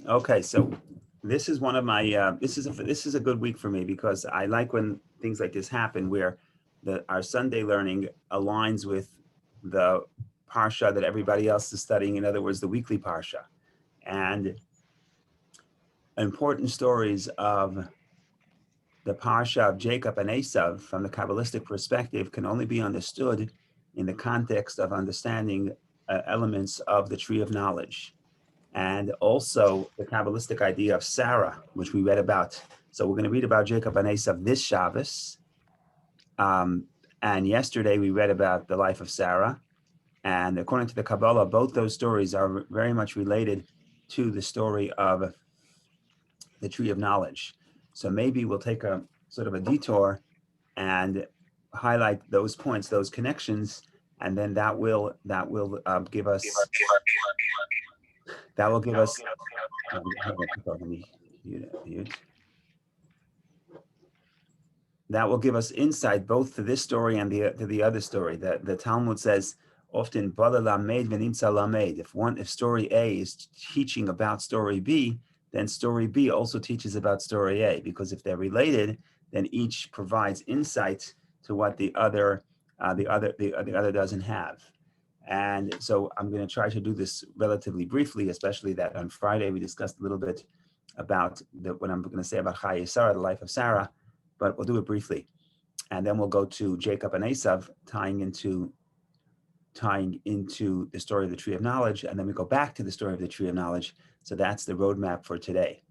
Okay, so this is one of my this is a good week for me because I like when things like this happen where the our Sunday learning aligns with the parsha that everybody else is studying. In other words, the weekly parsha and important stories of the parsha of Jacob and Esav from the Kabbalistic perspective can only be understood in the context of understanding elements of the tree of knowledge and also the Kabbalistic idea of Sarah, which we read about. So we're going to read about Jacob and Esav this Shabbos. Um, and yesterday we read about the life of Sarah. And according to the Kabbalah, both those stories are very much related to the story of the tree of knowledge. So maybe we'll take a sort of a detour and highlight those points, those connections, and then that will give us that will give us let me mute. That will give us insight both to this story and to the other story. The Talmud says often Bala lamed v'nimtza lamed. If story A is teaching about story B, then story B also teaches about story A, because if they're related, then each provides insight to what the other doesn't have. And so I'm going to try to do this relatively briefly, especially that on Friday we discussed a little bit about what I'm going to say about Chayei Sarah, the life of Sarah, but we'll do it briefly. And then we'll go to Jacob and Esav, tying into the story of the tree of knowledge, and then we go back to the story of the tree of knowledge. So that's the roadmap for today.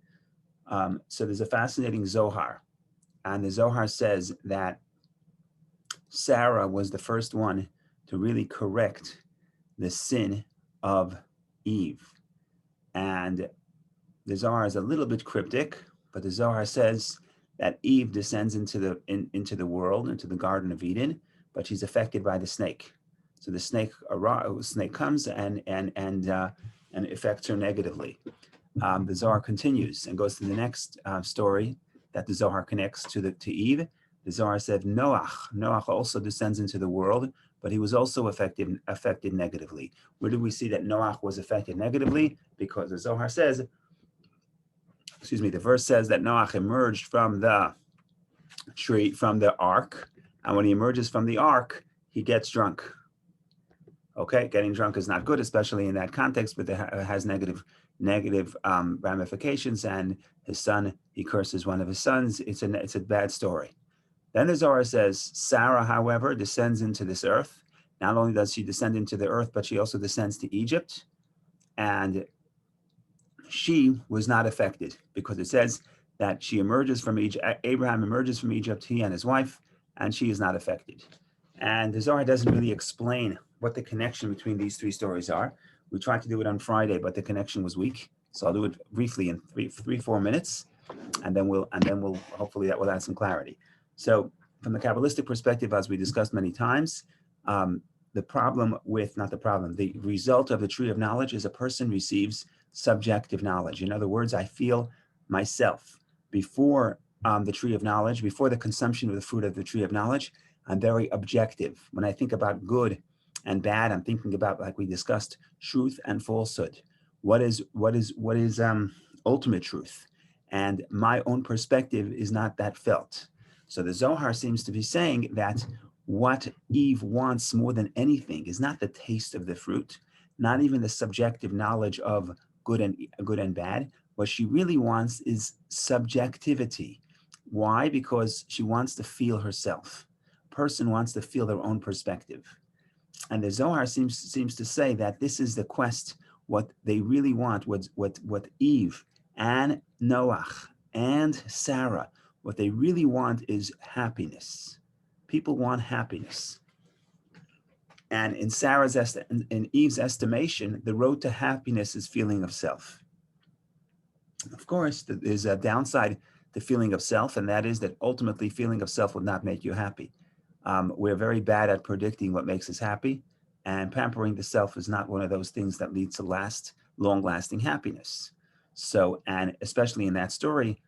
So there's a fascinating Zohar, and the Zohar says that Sarah was the first one to really correct the sin of Eve. And the Zohar is a little bit cryptic, but the Zohar says that Eve descends into the world, into the Garden of Eden, but she's affected by the snake. So the snake comes and affects her negatively. The Zohar continues and goes to the next story that the Zohar connects to Eve. The Zohar said Noach also descends into the world, but he was also affected negatively. Where do we see that Noach was affected negatively? Because the Zohar says, the verse says that Noach emerged from the tree, from the ark, and when he emerges from the ark, he gets drunk. Okay, getting drunk is not good, especially in that context, but it has negative ramifications. And his son, he curses one of his sons. It's a bad story. Then the Zohar says, Sarah, however, descends into this earth. Not only does she descend into the earth, but she also descends to Egypt. And she was not affected because it says that she emerges from Egypt. Abraham emerges from Egypt, he and his wife, and she is not affected. And the Zohar doesn't really explain what the connection between these three stories are. We tried to do it on Friday, but the connection was weak. So I'll do it briefly in 4 minutes, and then we'll hopefully that will add some clarity. So from the Kabbalistic perspective, as we discussed many times, the result of the tree of knowledge is a person receives subjective knowledge. In other words, I feel myself before the tree of knowledge, before the consumption of the fruit of the tree of knowledge. I'm very objective. When I think about good and bad, I'm thinking about, like we discussed, truth and falsehood. What is ultimate truth? And my own perspective is not that felt. So the Zohar seems to be saying that what Eve wants more than anything is not the taste of the fruit, not even the subjective knowledge of good and bad. What she really wants is subjectivity. Why? Because she wants to feel herself. A person wants to feel their own perspective. And the Zohar seems to say that this is the quest. What they really want, what Eve and Noach and Sarah, what they really want is happiness. People want happiness. And in Eve's estimation, the road to happiness is feeling of self. Of course, there's a downside to feeling of self, and that is that ultimately feeling of self will not make you happy. We're very bad at predicting what makes us happy, and pampering the self is not one of those things that leads to long-lasting happiness. So, and especially in that story,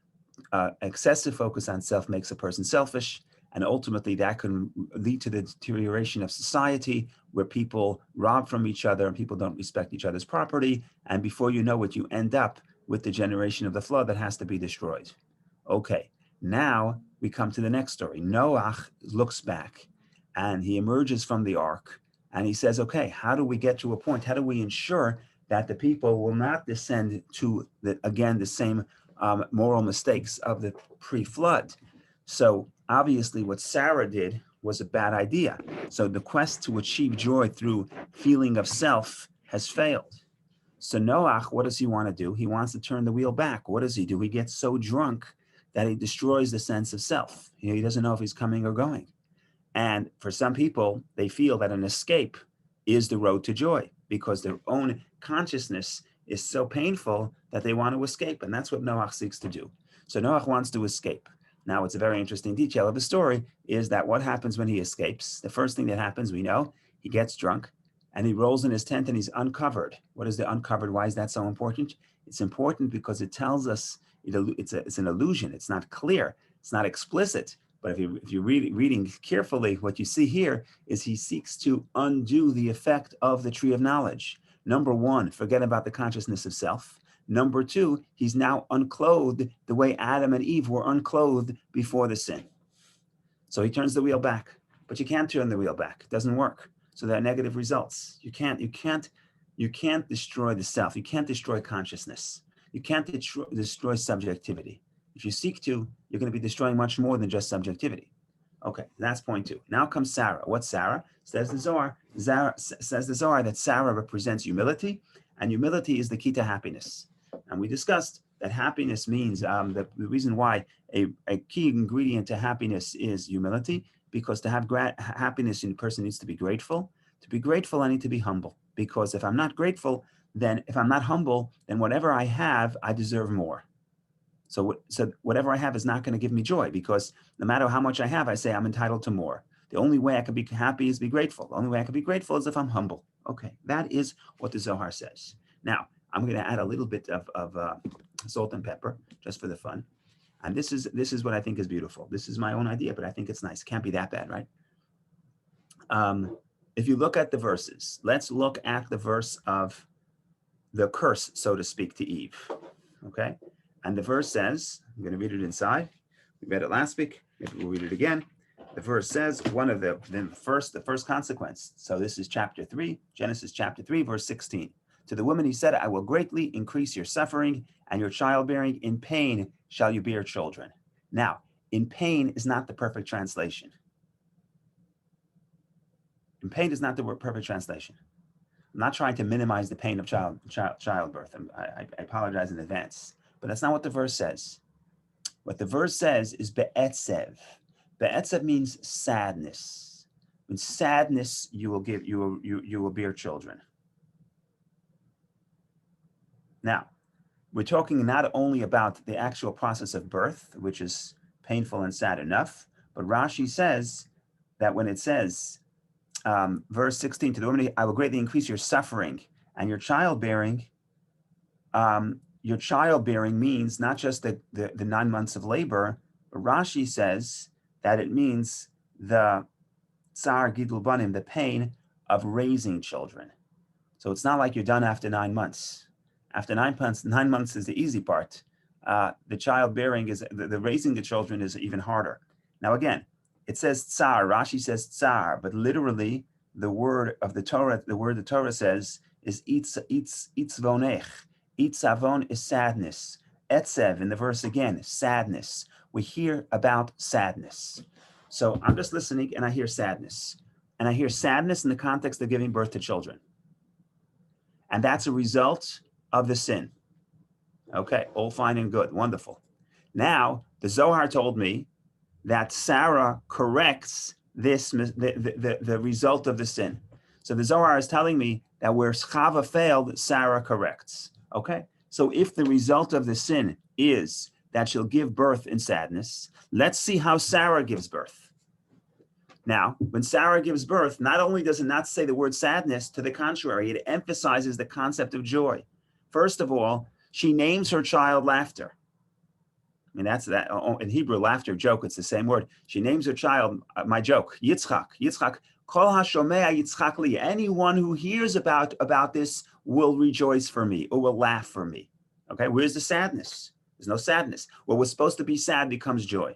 excessive focus on self makes a person selfish, and ultimately that can lead to the deterioration of society, where people rob from each other and people don't respect each other's property. And before you know it, you end up with the generation of the flood that has to be destroyed. Okay, now we come to the next story. Noach looks back and he emerges from the ark and he says, okay, how do we get to a point? How do we ensure that the people will not descend to, the same moral mistakes of the pre-flood? So obviously what Sarah did was a bad idea. So the quest to achieve joy through feeling of self has failed. So Noach, what does he want to do? He wants to turn the wheel back. What does he do? He gets so drunk that he destroys the sense of self. He doesn't know if he's coming or going. And for some people, they feel that an escape is the road to joy because their own consciousness is so painful that they want to escape. And that's what Noach seeks to do. So Noach wants to escape. Now, it's a very interesting detail of the story is that what happens when he escapes? The first thing that happens, we know, he gets drunk and he rolls in his tent and he's uncovered. What is the uncovered? Why is that so important? It's important because it tells us it's an illusion. It's not clear. It's not explicit. But if you're reading carefully, what you see here is he seeks to undo the effect of the tree of knowledge. Number one, forget about the consciousness of self. Number two, he's now unclothed the way Adam and Eve were unclothed before the sin. So he turns the wheel back, but you can't turn the wheel back. It doesn't work. So there are negative results. You can't destroy the self. You can't destroy consciousness. You can't destroy subjectivity. If you seek to, you're going to be destroying much more than just subjectivity. Okay, that's point two. Now comes Sarah. What's Sarah? Says the Zohar that Sarah represents humility, and humility is the key to happiness. And we discussed that happiness means the reason why a key ingredient to happiness is humility, because to have happiness, a person needs to be grateful. To be grateful, I need to be humble, because if I'm not grateful, if I'm not humble, then whatever I have, I deserve more. So whatever I have is not going to give me joy, because no matter how much I have, I say I'm entitled to more. The only way I can be happy is be grateful. The only way I can be grateful is if I'm humble. Okay, that is what the Zohar says. Now, I'm going to add a little bit of salt and pepper just for the fun. And this is what I think is beautiful. This is my own idea, but I think it's nice. Can't be that bad, right? If you look at the verses, let's look at the verse of the curse, so to speak, to Eve. Okay? And the verse says, I'm going to read it inside. We read it last week. Maybe we'll read it again. The verse says the first consequence. So this is chapter 3, Genesis chapter 3, verse 16. To the woman he said, I will greatly increase your suffering and your childbearing. In pain shall you bear children. Now, in pain is not the perfect translation. In pain is not the perfect translation. I'm not trying to minimize the pain of childbirth. I apologize in advance. But that's not what the verse says. What the verse says is be'etzev. Be'etzev means sadness. In sadness, you will bear children. Now, we're talking not only about the actual process of birth, which is painful and sad enough, but Rashi says that when it says, verse 16, to the woman, I will greatly increase your suffering and your childbearing. Your childbearing means not just the 9 months of labor, but Rashi says that it means the tsar gidul banim, the pain of raising children. So it's not like you're done after 9 months. After 9 months is the easy part. The childbearing the raising the children is even harder. Now again, it says tsar, Rashi says tsar, but literally the word the Torah says is itzvonech. Itzavon is sadness. Etzev in the verse again, sadness. We hear about sadness. So I'm just listening and I hear sadness. And I hear sadness in the context of giving birth to children. And that's a result of the sin. Okay, all fine and good, wonderful. Now, the Zohar told me that Sarah corrects the result of the sin. So the Zohar is telling me that where Chava failed, Sarah corrects. Okay, so if the result of the sin is that she'll give birth in sadness, let's see how Sarah gives birth. Now, when Sarah gives birth, not only does it not say the word sadness, to the contrary, it emphasizes the concept of joy. First of all, she names her child laughter. I mean, that's that in Hebrew, laughter, joke, it's the same word. She names her child, my joke, Yitzchak. Yitzchak, kol hashomea Yitzchak li. Anyone who hears about this will rejoice for me or will laugh for me. Okay, where's the sadness? There's no sadness. What was supposed to be sad becomes joy.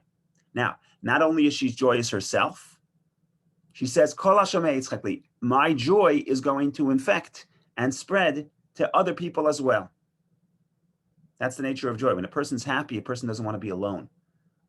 Now, not only is she joyous herself, she says, my joy is going to infect and spread to other people as well. That's the nature of joy. When a person's happy, a person doesn't want to be alone.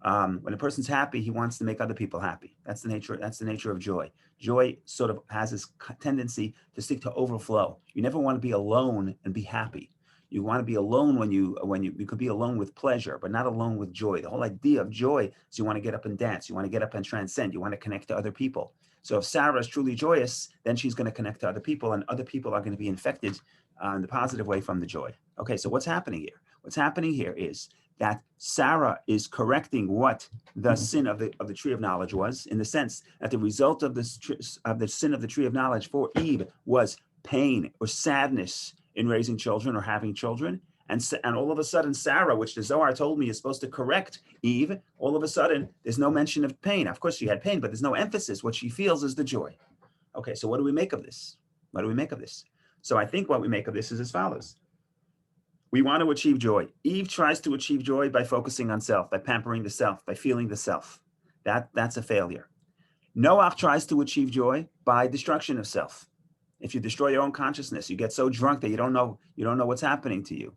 When a person's happy, he wants to make other people happy. That's the nature of joy. Joy sort of has this tendency to seek to overflow. You never want to be alone and be happy. You want to be alone when you could be alone with pleasure, but not alone with joy. The whole idea of joy is you want to get up and dance. You want to get up and transcend. You want to connect to other people. So if Sarah is truly joyous, then she's going to connect to other people, and other people are going to be infected in the positive way from the joy. Okay, so what's happening here? What's happening here is that Sarah is correcting what the sin of the tree of knowledge was, in the sense that the result of the sin of the tree of knowledge for Eve was pain or sadness in raising children or having children. And all of a sudden, Sarah, which the Zohar told me is supposed to correct Eve, all of a sudden, there's no mention of pain. Of course, she had pain, but there's no emphasis. What she feels is the joy. Okay, so what do we make of this? What do we make of this? So I think what we make of this is as follows. We want to achieve joy. Eve tries to achieve joy by focusing on self, by pampering the self, by feeling the self. That's a failure. Noach tries to achieve joy by destruction of self. If you destroy your own consciousness, you get so drunk that you don't know what's happening to you.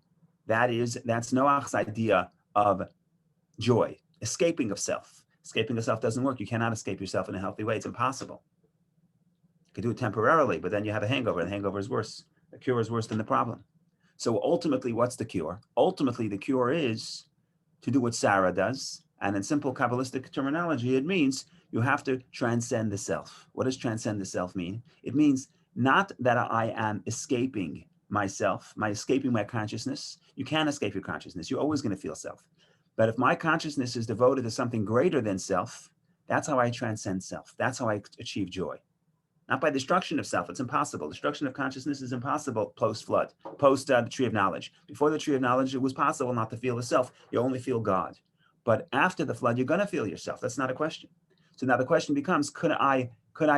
That's Noach's idea of joy, escaping of self. Escaping of self doesn't work. You cannot escape yourself in a healthy way. It's impossible. You can do it temporarily, but then you have a hangover, and the hangover is worse. The cure is worse than the problem. So ultimately, what's the cure? Ultimately, the cure is to do what Sarah does. And in simple Kabbalistic terminology, it means you have to transcend the self. What does transcend the self mean? It means not that I am escaping myself, escaping my consciousness. You can't escape your consciousness. You're always going to feel self. But if my consciousness is devoted to something greater than self, that's how I transcend self. That's how I achieve joy. Not by destruction of self. It's impossible. Destruction of consciousness is impossible post-flood, post the tree of knowledge. Before the tree of knowledge, it was possible not to feel the self. You only feel God. But after the flood, you're going to feel yourself. That's not a question. So now the question becomes, could I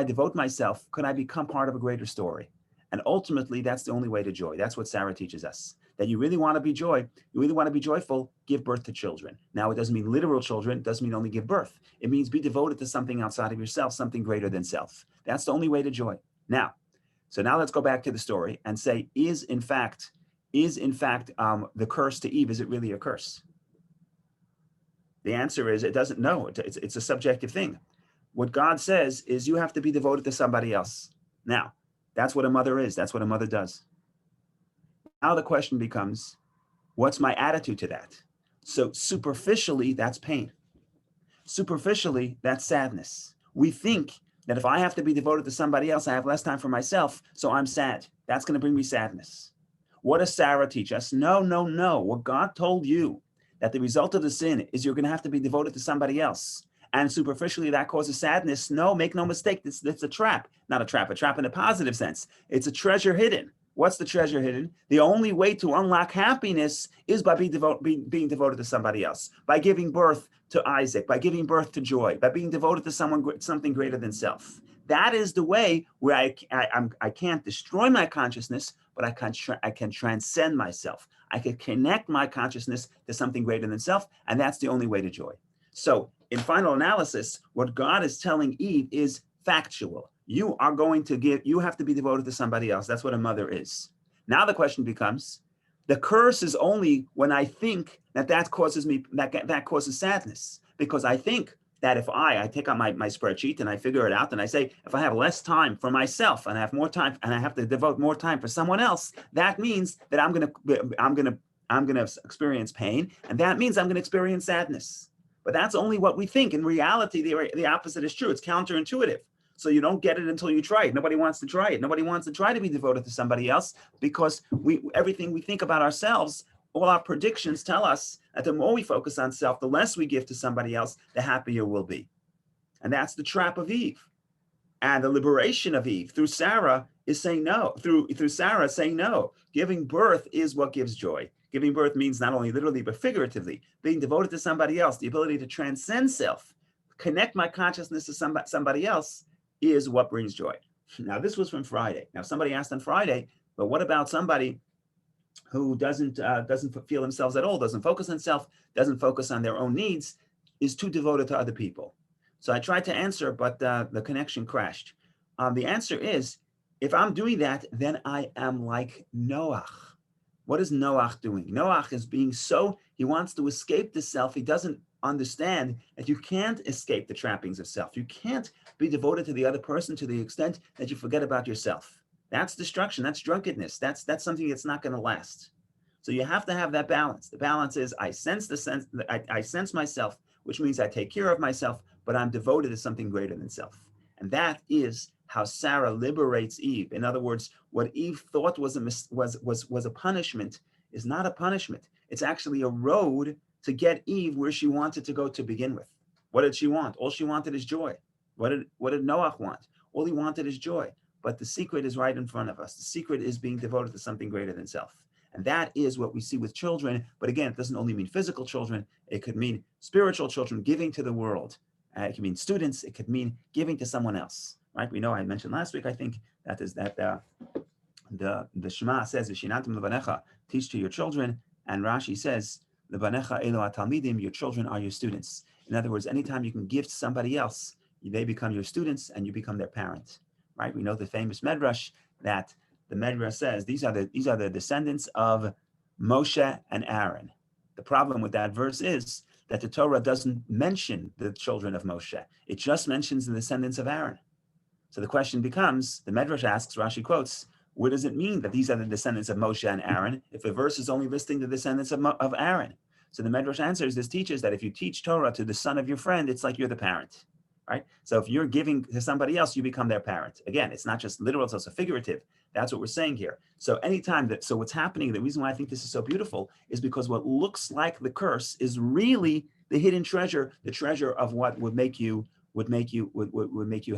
devote myself? Could I become part of a greater story? And ultimately, that's the only way to joy. That's what Sarah teaches us. That you really want to be joyful, give birth to children. Now, it doesn't mean literal children. It doesn't mean only give birth. It means be devoted to something outside of yourself, something greater than self. That's the only way to joy. Now let's go back to the story and say, is in fact the curse to Eve, is it really a curse? The answer is it doesn't know. It's a subjective thing. What God says is you have to be devoted to somebody else. Now, that's what a mother is. That's what a mother does. Now the question becomes, what's my attitude to that? So superficially, that's pain. Superficially, that's sadness. We think that if I have to be devoted to somebody else, I have less time for myself, so I'm sad. That's going to bring me sadness. What does Sarah teach us? No. What God told you, that the result of the sin is you're going to have to be devoted to somebody else. And superficially, that causes sadness. No, make no mistake. It's a trap. Not a trap in a positive sense. It's a treasure hidden. What's the treasure hidden? The only way to unlock happiness is by being devoted to somebody else, by giving birth to Isaac, by giving birth to joy, by being devoted to something greater than self. That is the way where I can't destroy my consciousness, but I can transcend myself. I can connect my consciousness to something greater than self, and that's the only way to joy. So in final analysis, what God is telling Eve is factual. You have to be devoted to somebody else. That's what a mother is. Now the question becomes, the curse is only when I think that causes sadness, because I think that if I take out my spreadsheet and I figure it out and I say, if I have less time for myself and I have more time and I have to devote more time for someone else, that means that I'm going to experience pain, and that means I'm going to experience sadness. But that's only what we think. In reality, the opposite is true. It's counterintuitive. So you don't get it until you try it. Nobody wants to try it. Nobody wants to try to be devoted to somebody else, because everything we think about ourselves, all our predictions tell us that the more we focus on self, the less we give to somebody else, the happier we'll be. And that's the trap of Eve. And the liberation of Eve through Sarah is saying no. Through Sarah saying no. Giving birth is what gives joy. Giving birth means not only literally, but figuratively. Being devoted to somebody else, the ability to transcend self, connect my consciousness to somebody else, is what brings joy. Now, this was from Friday. Now, somebody asked on Friday, but what about somebody who doesn't feel themselves at all, doesn't focus on self, doesn't focus on their own needs, is too devoted to other people. So I tried to answer, but the connection crashed. The answer is, if I'm doing that, then I am like Noach. What is Noach doing? Noach is being he wants to escape the self. He doesn't understand that you can't escape the trappings of self. You can't be devoted to the other person to the extent that you forget about yourself. That's destruction. That's drunkenness. That's something that's not going to last. So you have to have that balance. The balance is I sense myself, which means I take care of myself, but I'm devoted to something greater than self. And that is how Sarah liberates Eve. In other words, what Eve thought was a punishment is not a punishment. It's actually a road to get Eve where she wanted to go to begin with. What did she want? All she wanted is joy. What did Noach want? All he wanted is joy. But the secret is right in front of us. The secret is being devoted to something greater than self. And that is what we see with children. But again, it doesn't only mean physical children. It could mean spiritual children giving to the world. It could mean students. It could mean giving to someone else. Right? We know I mentioned last week, I think, that is that the Shema says, "V'shinantim levanecha," teach to your children. And Rashi says, "Levanecha elo atalmidim," your children are your students. In other words, anytime you can give to somebody else, they become your students and you become their parent. Right? We know the famous Medrash that the Medrash says these are the descendants of Moshe and Aaron. The problem with that verse is that the Torah doesn't mention the children of Moshe. It just mentions the descendants of Aaron. So the question becomes, the Medrash asks, Rashi quotes, what does it mean that these are the descendants of Moshe and Aaron if the verse is only listing the descendants of Aaron? So the Medrash answers, this teaches that if you teach Torah to the son of your friend, it's like you're the parent, right? So if you're giving to somebody else, you become their parent. Again, it's not just literal, it's also figurative. That's what we're saying here. So so what's happening, the reason why I think this is so beautiful is because what looks like the curse is really the hidden treasure, the treasure of what would make you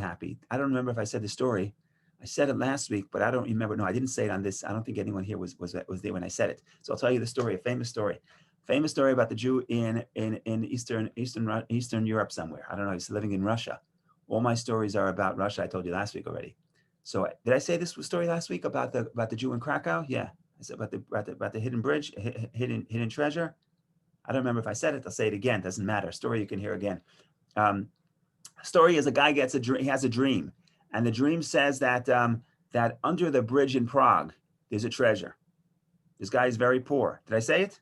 happy. I don't remember if I said the story. I said it last week, but I don't remember. No, I didn't say it on this. I don't think anyone here was there when I said it. So I'll tell you the story, a famous story about the Jew in Eastern Europe somewhere. I don't know. He's living in Russia. All my stories are about Russia. I told you last week already. So did I say this story last week about the Jew in Krakow? Yeah, I said about the hidden bridge, hidden treasure. I don't remember if I said it. I'll say it again. Doesn't matter. Story you can hear again. Story is a guy he has a dream, and the dream says that that under the bridge in Prague there's a treasure. This guy is very poor. Did I say it?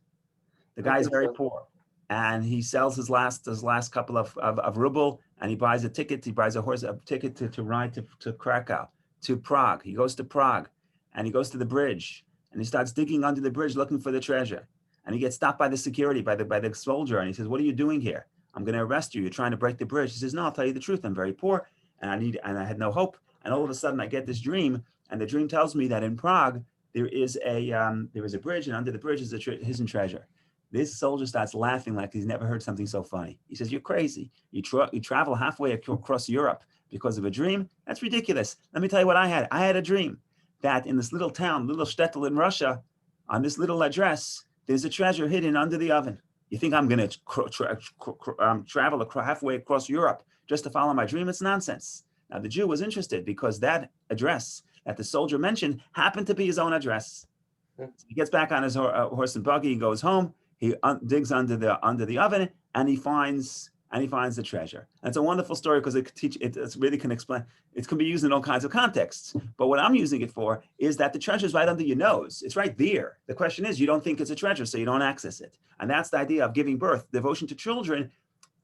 The guy is very poor, and he sells his last couple of ruble, and he buys a ticket. He buys a ticket to ride to Krakow, to Prague. He goes to Prague, and he goes to the bridge, and he starts digging under the bridge looking for the treasure, and he gets stopped by the security, by the soldier, and he says, "What are you doing here? I'm going to arrest you. You're trying to break the bridge." He says, "No, I'll tell you the truth. I'm very poor, and I had no hope." And all of a sudden, I get this dream, and the dream tells me that in Prague there is a bridge, and under the bridge is a hidden treasure. This soldier starts laughing like he's never heard something so funny. He says, "You're crazy. You travel halfway across Europe because of a dream? That's ridiculous. Let me tell you what I had. I had a dream that in this little town, little shtetl in Russia, on this little address, there's a treasure hidden under the oven. You think I'm going to travel halfway across Europe just to follow my dream? It's nonsense." Now, the Jew was interested because that address that the soldier mentioned happened to be his own address. So he gets back on his horse and buggy, he goes home, he digs under the oven, and he finds the treasure. And it's a wonderful story because it really can explain. It can be used in all kinds of contexts. But what I'm using it for is that the treasure is right under your nose. It's right there. The question is, you don't think it's a treasure, so you don't access it. And that's the idea of giving birth, devotion to children.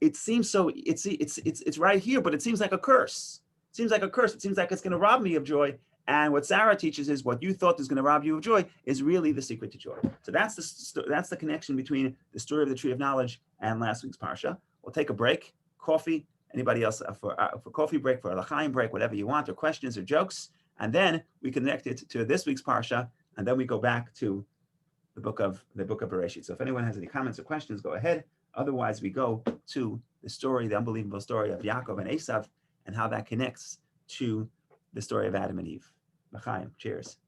It seems so. It's right here, but it seems like a curse. It seems like a curse. It seems like it's going to rob me of joy. And what Sarah teaches is what you thought is going to rob you of joy is really the secret to joy. So that's the connection between the story of the tree of knowledge and last week's parsha. We'll take a break, coffee. Anybody else for coffee break, for a l'chaim break, whatever you want, or questions or jokes, and then we connect it to this week's parsha, and then we go back to the book of Bereshit. So if anyone has any comments or questions, go ahead. Otherwise, we go to the unbelievable story of Yaakov and Esav, and how that connects to the story of Adam and Eve. L'chaim, cheers.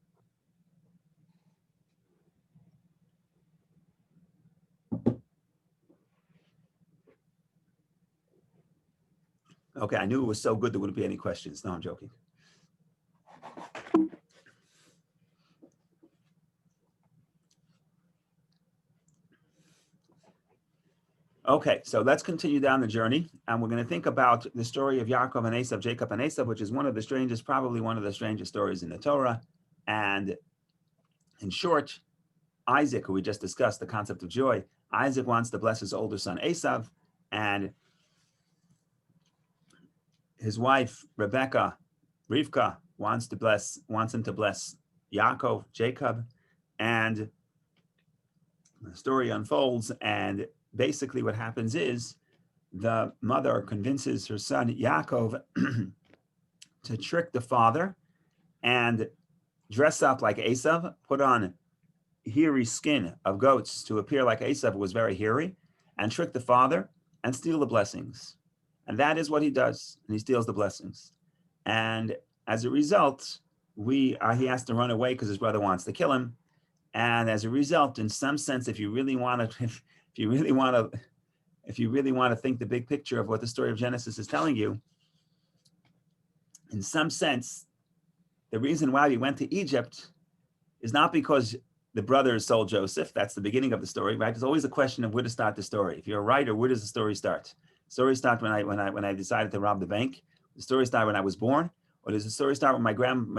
Okay, I knew it was so good there wouldn't be any questions. No, I'm joking. Okay, so let's continue down the journey, and we're going to think about the story of Yaakov and Esav, Jacob and Esav, which is one of the strangest, probably one of the strangest stories in the Torah. And in short, Isaac, who we just discussed the concept of joy, Isaac wants to bless his older son Esav, and his wife Rebecca, Rivka, wants him to bless Yaakov, Jacob, and the story unfolds. And basically, what happens is the mother convinces her son Yaakov to trick the father and dress up like Esav, put on hairy skin of goats to appear like Esav, who was very hairy, and trick the father and steal the blessings. And that is what he does. And he steals the blessings. And as a result, he has to run away because his brother wants to kill him. And as a result, in some sense, if you really want to think the big picture of what the story of Genesis is telling you, in some sense, the reason why we went to Egypt is not because the brothers sold Joseph. That's the beginning of the story, right? There's always a question of where to start the story. If you're a writer, where does the story start? The story starts when I decided to rob the bank. The story started when I was born, or does the story start when my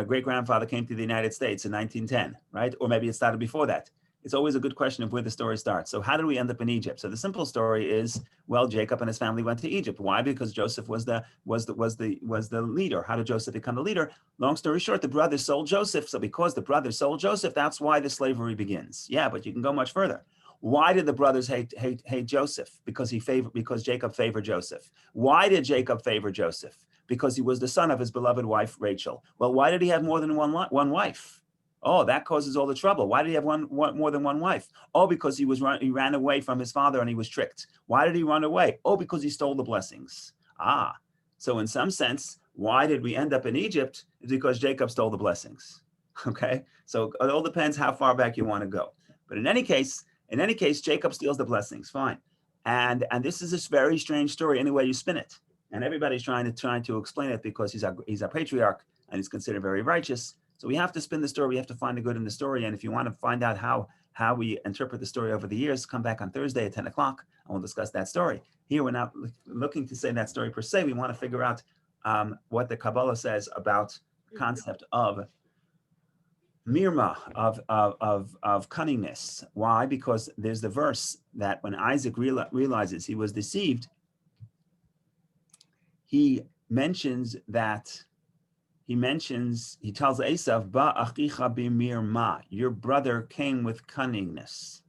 great grandfather came to the United States in 1910, right? Or maybe it started before that. It's always a good question of where the story starts. So how did we end up in Egypt? So the simple story is, well, Jacob and his family went to Egypt. Why? Because Joseph was the leader. How did Joseph become the leader? Long story short, the brothers sold Joseph. So because the brothers sold Joseph, that's why the slavery begins. Yeah, but you can go much further. Why did the brothers hate Joseph? Because Jacob favored Joseph. Why did Jacob favor Joseph? Because he was the son of his beloved wife Rachel. Well, why did he have more than one wife? Oh, that causes all the trouble. Why did he have more than one wife? Oh, because he ran away from his father and he was tricked. Why did he run away? Oh, because he stole the blessings. So in some sense, why did we end up in Egypt? It's because Jacob stole the blessings. Okay, so it all depends how far back you want to go. But in any case, Jacob steals the blessings. Fine, and this is this very strange story any way you spin it. And everybody's trying to explain it because he's a patriarch and he's considered very righteous. So we have to spin the story. We have to find the good in the story. And if you want to find out how we interpret the story over the years, come back on Thursday at 10 o'clock and we'll discuss that story. Here, we're not looking to say that story per se. We want to figure out what the Kabbalah says about the concept of mirma, of cunningness. Why? Because there's the verse that when Isaac realizes he was deceived, he tells Esav, Ba achicha b'mirma, your brother came with cunningness,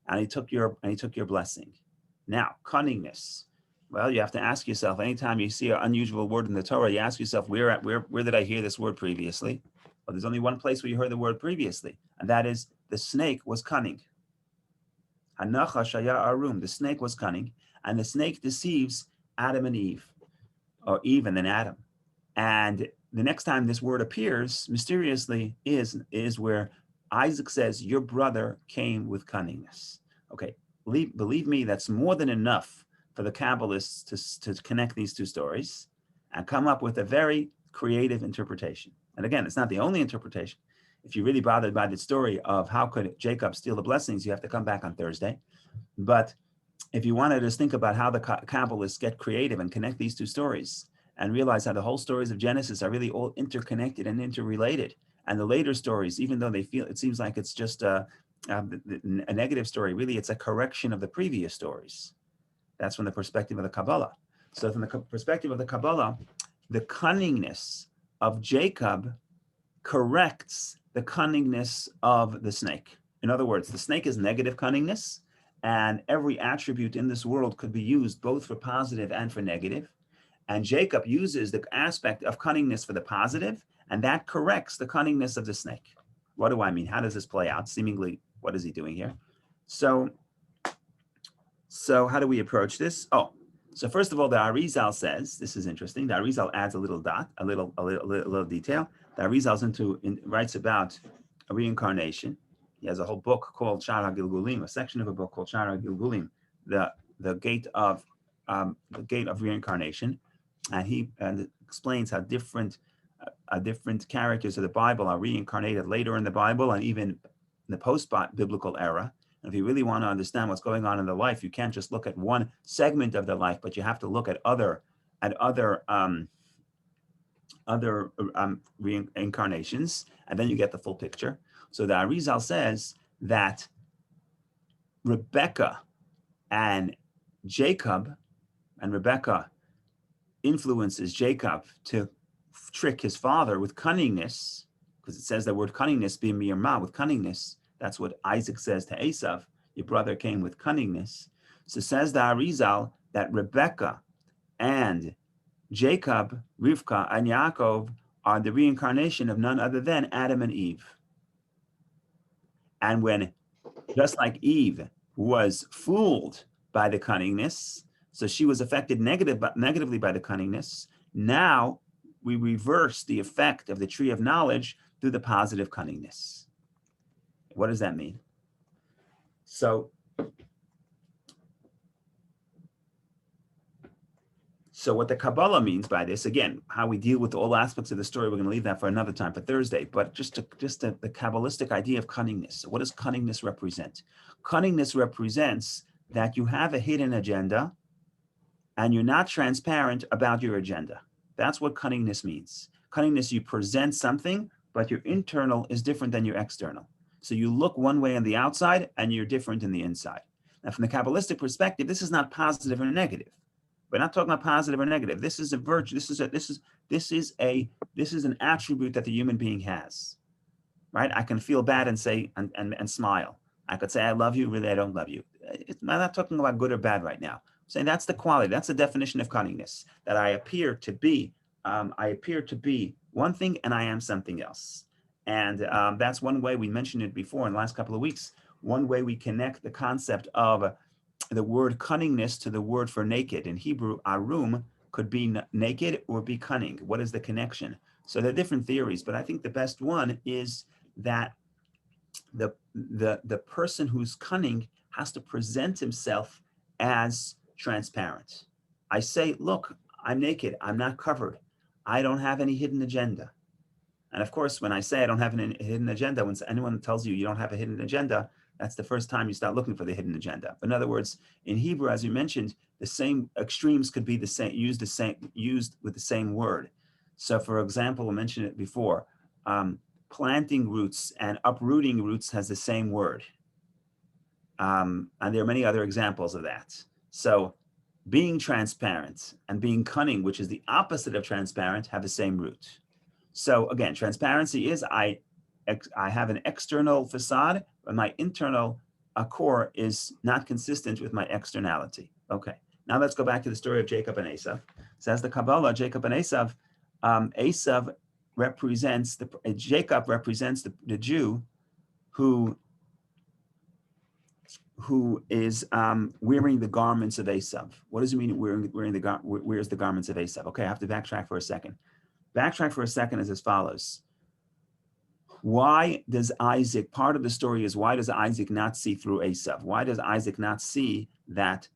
and he took your blessing. Now, cunningness. Well, you have to ask yourself, anytime you see an unusual word in the Torah, you ask yourself, where did I hear this word previously? Well, there's only one place where you heard the word previously, and that is the snake was cunning. Hanachash haya arum, the snake was cunning, and the snake deceives Adam and Eve, or Eve and then Adam. And the next time this word appears mysteriously is where Isaac says, your brother came with cunningness. Okay, believe me, that's more than enough for the Kabbalists to connect these two stories and come up with a very creative interpretation. And again, it's not the only interpretation. If you're really bothered by the story of how could Jacob steal the blessings, you have to come back on Thursday. But if you want to just think about how the Kabbalists get creative and connect these two stories, and realize how the whole stories of Genesis are really all interconnected and interrelated. And the later stories, even though it seems like it's just a negative story, really it's a correction of the previous stories. That's from the perspective of the Kabbalah. So from the perspective of the Kabbalah, the cunningness of Jacob corrects the cunningness of the snake. In other words, the snake is negative cunningness, and every attribute in this world could be used both for positive and for negative. And Jacob uses the aspect of cunningness for the positive, and that corrects the cunningness of the snake. What do I mean? How does this play out? Seemingly, what is he doing here? So how do we approach this? So first of all, the Arizal says, this is interesting. The Arizal adds a little detail. The Arizal writes about a reincarnation. He has a whole book called Shara Gilgulim, a section of a book called Shara Gilgulim, the gate of reincarnation. And he explains how different characters of the Bible are reincarnated later in the Bible and even in the post-biblical era. And if you really want to understand what's going on in the life, you can't just look at one segment of the life, but you have to look at other reincarnations, and then you get the full picture. So the Arizal says that Rebecca and Jacob, and Rebecca influences Jacob to trick his father with cunningness, because it says the word cunningness, being mirma, with cunningness. That's what Isaac says to Esav, your brother came with cunningness. So says the Arizal that Rebecca and Jacob, Rivka, and Yaakov are the reincarnation of none other than Adam and Eve. And when, just like Eve was fooled by the cunningness, so she was affected negatively by the cunningness, now we reverse the effect of the tree of knowledge through the positive cunningness. What does that mean? So what the Kabbalah means by this, again, how we deal with all aspects of the story, we're going to leave that for another time, for Thursday, but just the Kabbalistic idea of cunningness. So what does cunningness represent? Cunningness represents that you have a hidden agenda and you're not transparent about your agenda. That's what cunningness means. Cunningness, you present something, but your internal is different than your external. So you look one way on the outside and you're different in the inside. Now, from the Kabbalistic perspective, this is not positive or negative. We're not talking about positive or negative. This is a virtue. This is an attribute that the human being has, right? I can feel bad and say and smile. I could say I love you, really I don't love you. I'm not talking about good or bad right now. I'm saying that's the quality. That's the definition of cunningness. That I appear to be one thing and I am something else. And that's one way, we mentioned it before in the last couple of weeks. One way we connect the concept of the word cunningness to the word for naked. In Hebrew, arum could be naked or be cunning. What is the connection? So there are different theories, but I think the best one is that the person who's cunning has to present himself as transparent. I say, look, I'm naked. I'm not covered. I don't have any hidden agenda. And of course, when I say I don't have a hidden agenda, when anyone tells you you don't have a hidden agenda, that's the first time you start looking for the hidden agenda. In other words, in Hebrew, as you mentioned, the same extremes could be used with the same word. So for example, I mentioned it before, planting roots and uprooting roots has the same word. And there are many other examples of that. So being transparent and being cunning, which is the opposite of transparent, have the same root. So again, transparency is I have an external facade, but my internal core is not consistent with my externality. Okay, now let's go back to the story of Jacob and Esav. Says the Kabbalah, Jacob and Esav, Jacob represents the Jew who is wearing the garments of Esav. What does it mean wears the garments of Esav? Okay, I have to backtrack for a second. Backtrack for a second is as follows. Why does Isaac, part of the story is why does Isaac not see through Esav? Why does Isaac not see that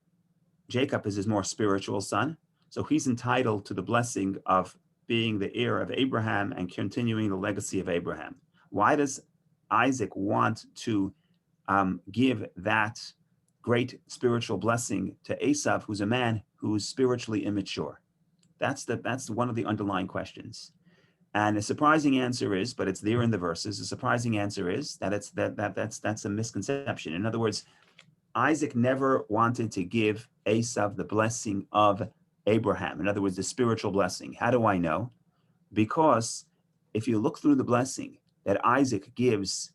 Jacob is his more spiritual son? So he's entitled to the blessing of being the heir of Abraham and continuing the legacy of Abraham. Why does Isaac want to give that great spiritual blessing to Esav, who's a man who's spiritually immature? That's one of the underlying questions. And the surprising answer is, but it's there in the verses, the surprising answer is that that's a misconception. In other words, Isaac never wanted to give Esav the blessing of Abraham. In other words, the spiritual blessing. How do I know? Because if you look through the blessing that Isaac gives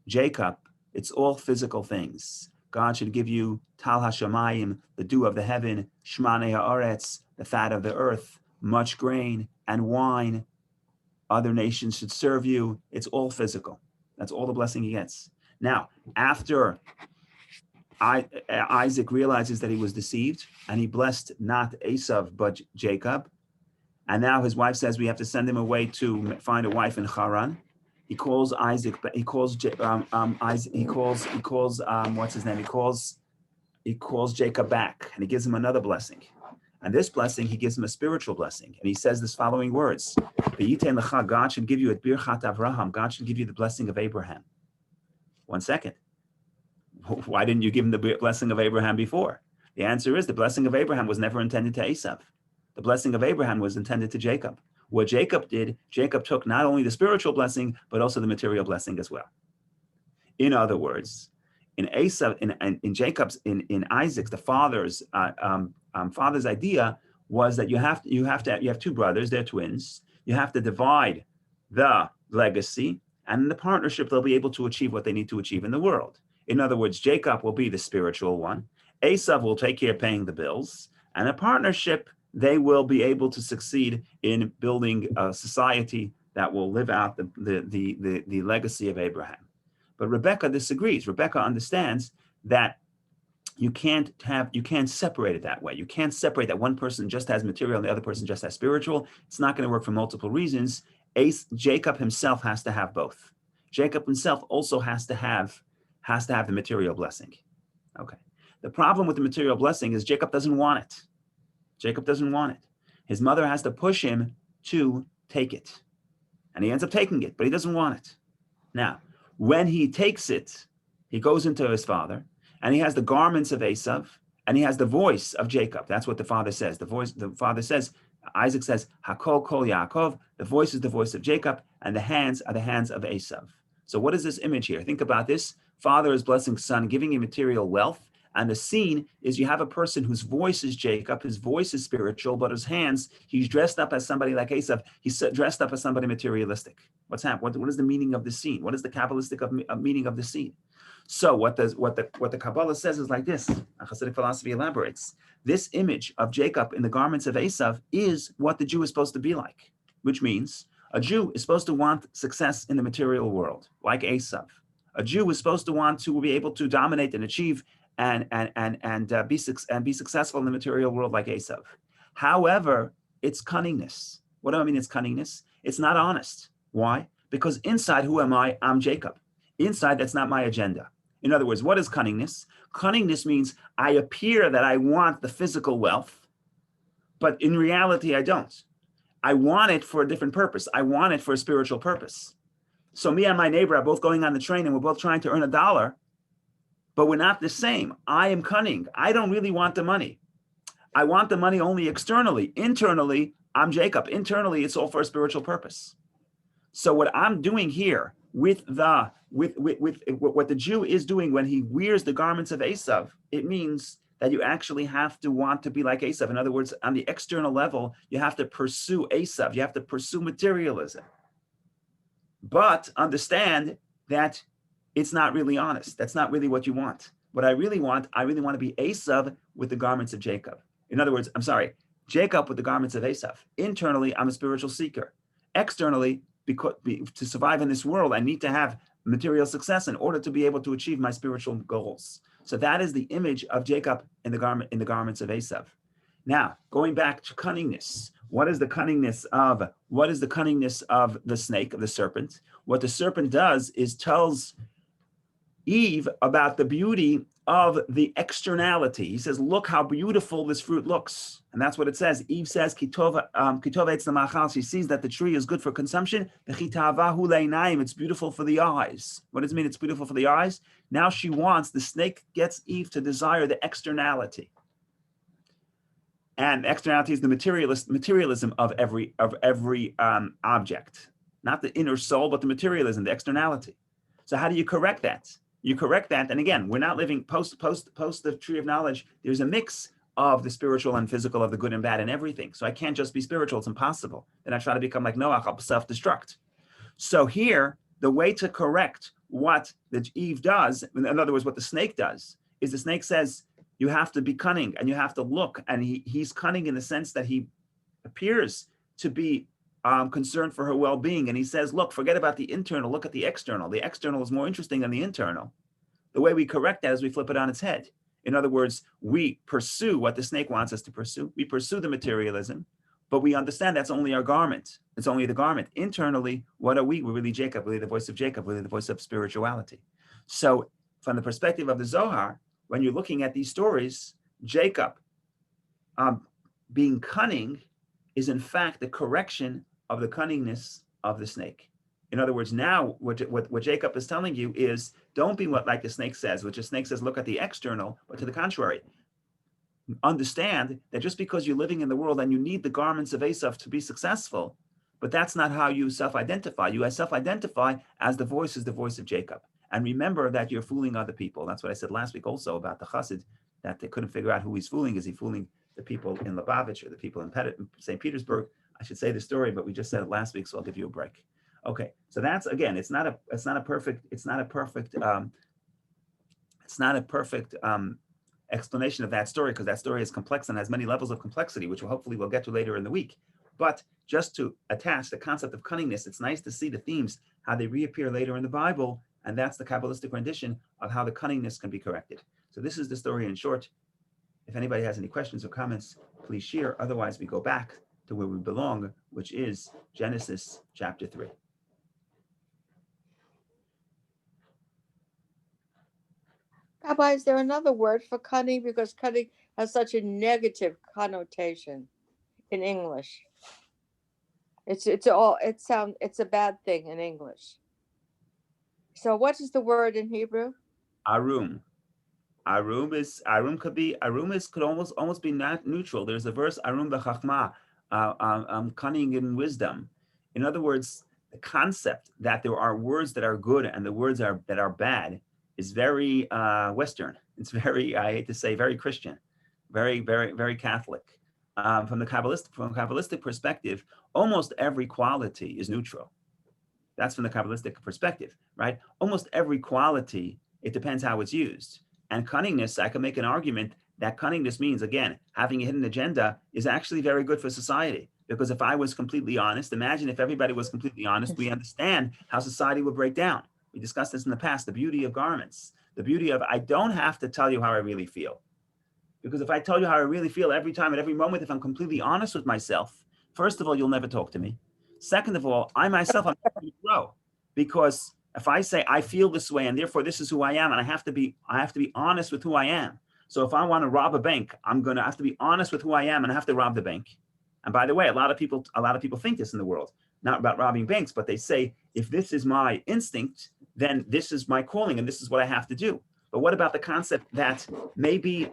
Jacob, it's all physical things. God should give you Tal HaShamayim, the dew of the heaven, Shmanei HaAretz, the fat of the earth, much grain and wine. Other nations should serve you. It's all physical. That's all the blessing he gets. Now, after Isaac realizes that he was deceived and he blessed not Esav, but Jacob. And now his wife says we have to send him away to find a wife in Haran. He calls Isaac, he calls Jacob back and he gives him another blessing. And this blessing, he gives him a spiritual blessing. And he says this following words, God should give you a birchat Avraham. God should give you the blessing of Abraham. 1 second. Why didn't you give him the blessing of Abraham before? The answer is the blessing of Abraham was never intended to Esav. The blessing of Abraham was intended to Jacob. What Jacob did, Jacob took not only the spiritual blessing, but also the material blessing as well. In other words, in Esav, in Jacob's, in Isaac's, the father's idea was that you have two brothers, they're twins. You have to divide the legacy, and in the partnership, they'll be able to achieve what they need to achieve in the world. In other words, Jacob will be the spiritual one. Esav will take care of paying the bills, and a partnership, they will be able to succeed in building a society that will live out the legacy of Abraham. But Rebecca disagrees. Rebecca understands that you can't separate it that way. You can't separate that one person just has material and the other person just has spiritual. It's not going to work for multiple reasons. Jacob himself has to have both. Jacob himself also has to have the material blessing. Okay. The problem with the material blessing is Jacob doesn't want it. Jacob doesn't want it. His mother has to push him to take it. And he ends up taking it, but he doesn't want it. Now, when he takes it, he goes into his father, and he has the garments of Esav, and he has the voice of Jacob. That's what the father says. The father says, Isaac says, Hakol kol Yaakov, the voice is the voice of Jacob, and the hands are the hands of Esav. So what is this image here? Think about this. Father is blessing son, giving him material wealth. And the scene is you have a person whose voice is Jacob, his voice is spiritual, but his hands, he's dressed up as somebody like Esav, he's dressed up as somebody materialistic. What's happening? What is the meaning of the scene? What is the Kabbalistic meaning of the scene? So what the Kabbalah says is like this. Hasidic philosophy elaborates. This image of Jacob in the garments of Esav is what the Jew is supposed to be like, which means a Jew is supposed to want success in the material world, like Esav. A Jew is supposed to want to be able to dominate and achieve and be successful in the material world like Esav. However, it's cunningness. What do I mean it's cunningness? It's not honest. Why? Because inside, who am I? I'm Jacob. Inside, that's not my agenda. In other words, what is cunningness? Cunningness means I appear that I want the physical wealth, but in reality, I don't. I want it for a different purpose. I want it for a spiritual purpose. So me and my neighbor are both going on the train and we're both trying to earn $1, but we're not the same. I am cunning. I don't really want the money. I want the money only externally. Internally, I'm Jacob. Internally, it's all for a spiritual purpose. So what I'm doing here with what the Jew is doing when he wears the garments of Esav, it means that you actually have to want to be like Esav. In other words, on the external level, you have to pursue Esav. You have to pursue materialism. But understand that it's not really honest. That's not really what you want. What I really want to be Esav with the garments of Jacob. In other words, Jacob with the garments of Esav. Internally, I'm a spiritual seeker. Externally, because to survive in this world, I need to have material success in order to be able to achieve my spiritual goals. So that is the image of Jacob in the garments of Esav. Now, going back to cunningness, what is the cunningness of the snake, of the serpent? What the serpent does is tells Eve about the beauty of the externality. He says, look how beautiful this fruit looks. And that's what it says. Eve says, she sees that the tree is good for consumption. It's beautiful for the eyes. What does it mean it's beautiful for the eyes? Now the snake gets Eve to desire the externality. And externality is the materialism of every object. Not the inner soul, but the materialism, the externality. So how do you correct that? You correct that, and again, we're not living post the tree of knowledge. There's a mix of the spiritual and physical, of the good and bad and everything. So I can't just be spiritual, it's impossible. Then I try to become like Noach, I'll self-destruct. So here, the way to correct what the Eve does, in other words, what the snake does, is the snake says, you have to be cunning and you have to look, and he's cunning in the sense that he appears to be concerned for her well-being. And he says, look, forget about the internal, look at the external. The external is more interesting than the internal. The way we correct that is we flip it on its head. In other words, we pursue what the snake wants us to pursue. We pursue the materialism, but we understand that's only our garment. It's only the garment. Internally, what are we? We're really Jacob, really the voice of Jacob, really the voice of spirituality. So from the perspective of the Zohar, when you're looking at these stories, Jacob being cunning is in fact the correction of the cunningness of the snake. In other words, now what Jacob is telling you is Don't be what like the snake says, which the snake says, look at the external, but to the contrary. Understand that just because you're living in the world and you need the garments of Esav to be successful, but that's not how you self-identify. You self-identify as the voice of Jacob. And remember that you're fooling other people. That's what I said last week also about the Chassid, that they couldn't figure out who he's fooling. Is he fooling the people in Lubavitch or the people in St. Petersburg? I should say the story, but we just said it last week, so I'll give you a break. Okay, so that's, again, it's not a perfect explanation of that story, because that story is complex and has many levels of complexity, which hopefully we'll get to later in the week. But just to attach the concept of cunningness, it's nice to see the themes, how they reappear later in the Bible, and that's the Kabbalistic rendition of how the cunningness can be corrected. So this is the story in short. If anybody has any questions or comments, please share. Otherwise, we go back to where we belong, which is Genesis chapter 3. Rabbi, is there another word for cunning? Because cunning has such a negative connotation in English. It's a bad thing in English. So what is the word in Hebrew? Arum. Arum could almost be not neutral. There's a verse, Arum b'chachma, cunning in wisdom. In other words, the concept that there are words that are good and the words that are bad is very Western. It's very, I hate to say, very Christian, very, very, very Catholic. From a Kabbalistic perspective, almost every quality is neutral. That's from the Kabbalistic perspective, right? Almost every quality, it depends how it's used. And cunningness, I can make an argument that cunningness means, again, having a hidden agenda is actually very good for society. Because if I was completely honest, imagine if everybody was completely honest, we understand how society would break down. We discussed this in the past, the beauty of garments, the beauty of, I don't have to tell you how I really feel. Because if I tell you how I really feel every time, at every moment, if I'm completely honest with myself, first of all, you'll never talk to me. Second of all, I myself, I'm not going to grow. Because if I say I feel this way and therefore this is who I am, and I have to be honest with who I am. So if I want to rob a bank, I'm going to have to be honest with who I am and I have to rob the bank. And by the way, a lot of people think this in the world, not about robbing banks, but they say, if this is my instinct, then this is my calling and this is what I have to do. But what about the concept that maybe